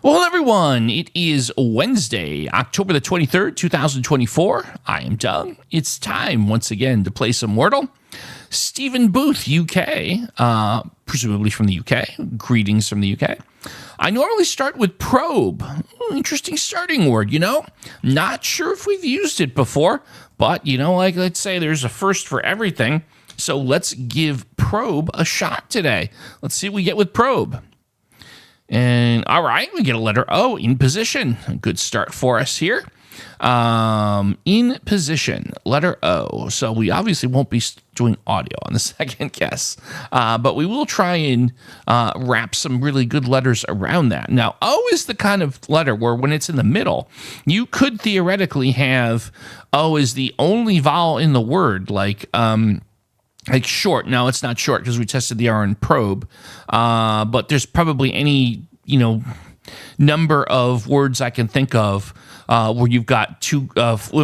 Well, everyone, it is Wednesday, October the 23rd, 2024. I am Doug. It's time once again to play some Wordle. Stephen Booth, UK, presumably from the UK. Greetings from the UK. I normally start with probe. Interesting starting word, Not sure if we've used it before, but, let's say there's a first for everything. So let's give probe a shot today. Let's see what we get with probe. And all right, we get a letter O in position. A good start for us here. In position, letter O. So we obviously won't be doing audio on the second guess, but we will try and wrap some really good letters around that. Now, O is the kind of letter where when it's in the middle, you could theoretically have O as the only vowel in the word, like short. Now, it's not short because we tested the R in probe, but there's probably any, number of words I can think of where you've got two,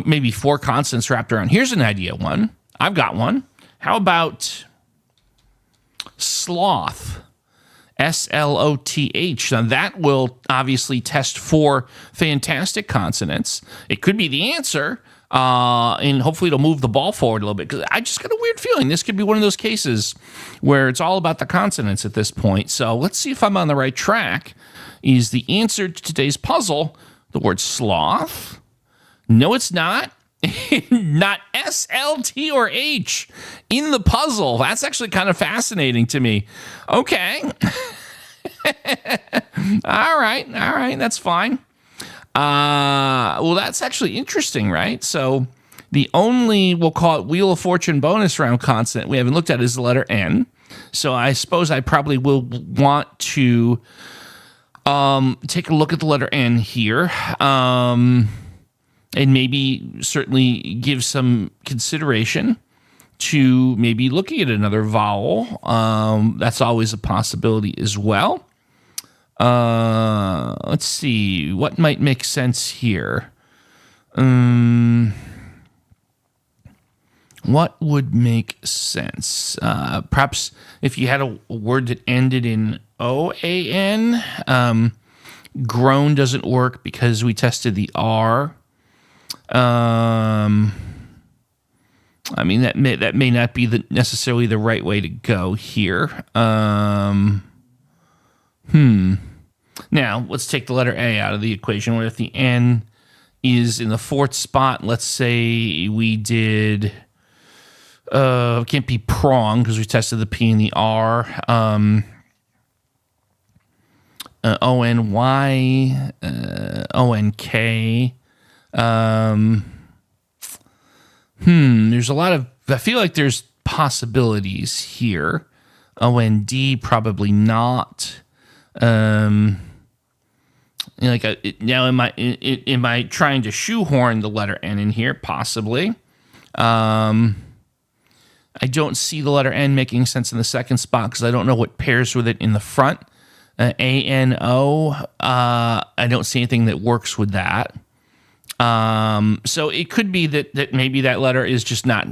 maybe four consonants wrapped around. Here's an idea one. I've got one. How about sloth? S-L-O-T-H. Now, that will obviously test four fantastic consonants. It could be the answer. And hopefully it'll move the ball forward a little bit, because I just got a weird feeling this could be one of those cases where it's all about the consonants at this point. So let's see if I'm on the right track. Is the answer to today's puzzle the word sloth? No, it's not. Not S, L, T, or H in the puzzle. That's actually kind of fascinating to me. Okay. All right. That's fine. Well, that's actually interesting, right? So the only, we'll call it Wheel of Fortune bonus round consonant we haven't looked at is the letter N. So I suppose I probably will want to take a look at the letter N here, and maybe certainly give some consideration to maybe looking at another vowel. That's always a possibility as well. Let's see what might make sense here. What would make sense? Perhaps if you had a word that ended in O-A-N. Grown doesn't work because we tested the R. That may not be necessarily the right way to go here. Now, let's take the letter A out of the equation. What if the N is in the fourth spot? Let's say we did, can't be prong because we tested the P and the R. O-N-Y, O-N-K. There's a lot of, I feel like there's possibilities here. O-N-D, probably not. Now, am I trying to shoehorn the letter N in here? Possibly. I don't see the letter N making sense in the second spot because I don't know what pairs with it in the front. A-N-O, I don't see anything that works with that. So it could be that maybe that letter is just not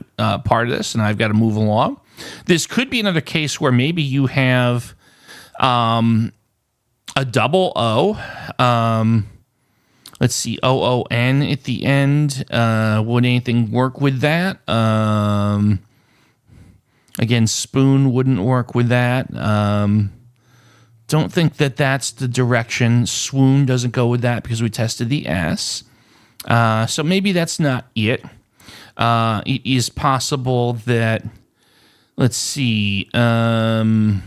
part of this, and I've got to move along. This could be another case where maybe you have a double O. Let's see, O-O-N at the end. Would anything work with that? Again, spoon wouldn't work with that. Don't think that that's the direction. Swoon doesn't go with that because we tested the S. So maybe that's not it. It is possible that, let's see, could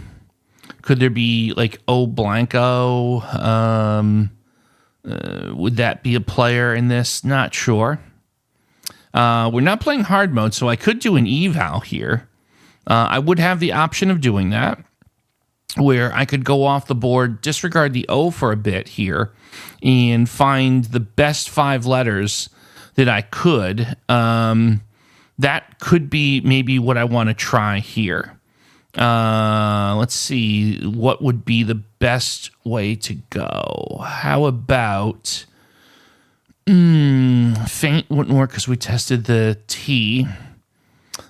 there be like O Blanco? Would that be a player in this? Not sure. We're not playing hard mode, so I could do an eval here. I would have the option of doing that, where I could go off the board, disregard the O for a bit here, and find the best 5 letters that I could. That could be maybe what I want to try here. Let's see, what would be the best way to go? How about faint wouldn't work because we tested the T.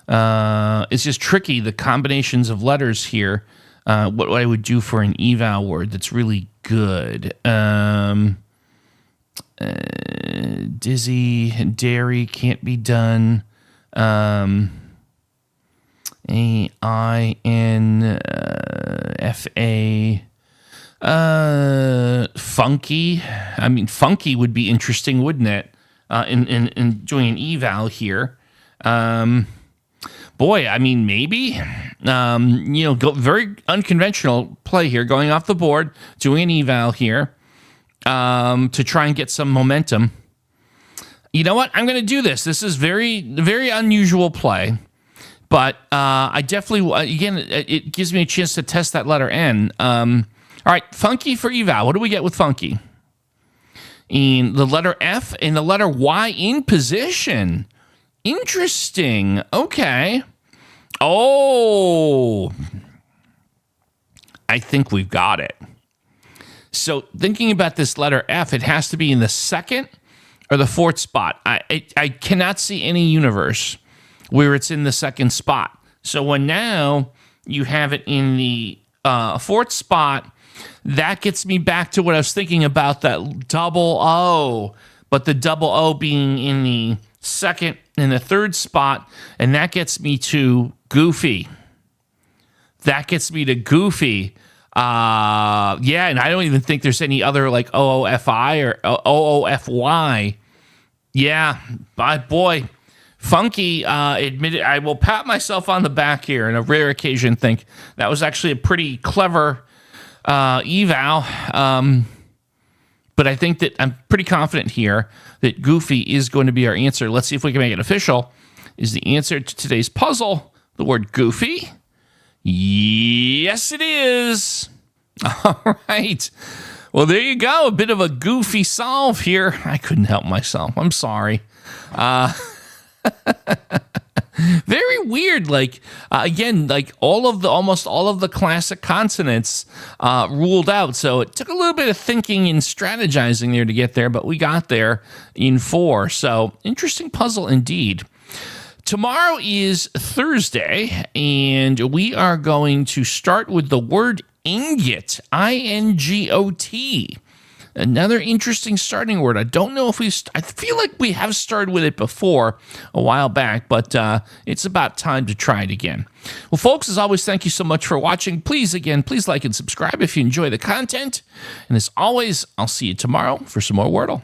It's just tricky, the combinations of letters here. What I would do for an eval word that's really good. Dizzy, dairy can't be done. AINFA. Funky. I mean, funky would be interesting, wouldn't it? In doing an eval here. Boy, I mean, maybe. Very unconventional play here, going off the board, doing an eval here to try and get some momentum. You know what? I'm going to do this. This is very, very unusual play. But I definitely, again, it gives me a chance to test that letter N. All right, funky for eval. What do we get with funky? And the letter F and the letter Y in position. Interesting. Okay. Oh, I think we've got it. So thinking about this letter F, it has to be in the second or the fourth spot. I cannot see any universe where it's in the second spot. So when now you have it in the fourth spot, that gets me back to what I was thinking about, that double O, but the double O being in the second and the third spot, and that gets me to Goofy. That gets me to Goofy. Yeah, and I don't even think there's any other like OOFI or OOFY. Yeah, but boy, funky, admitted, I will pat myself on the back here and a rare occasion think that was actually a pretty clever eval. But I think that I'm pretty confident here that Goofy is going to be our answer. Let's see if we can make it official. Is the answer to today's puzzle the word Goofy? Yes, it is. All right. Well, there you go. A bit of a goofy solve here. I couldn't help myself. I'm sorry. Very weird. Like, again, like almost all of the classic consonants ruled out. So it took a little bit of thinking and strategizing there to get there, but we got there in 4. So interesting puzzle indeed. Tomorrow is Thursday, and we are going to start with the word ingot, I-N-G-O-T. Another interesting starting word. I don't know if I feel like we have started with it before a while back, but it's about time to try it again. Well, folks, as always, thank you so much for watching. Please like and subscribe if you enjoy the content. And as always, I'll see you tomorrow for some more Wordle.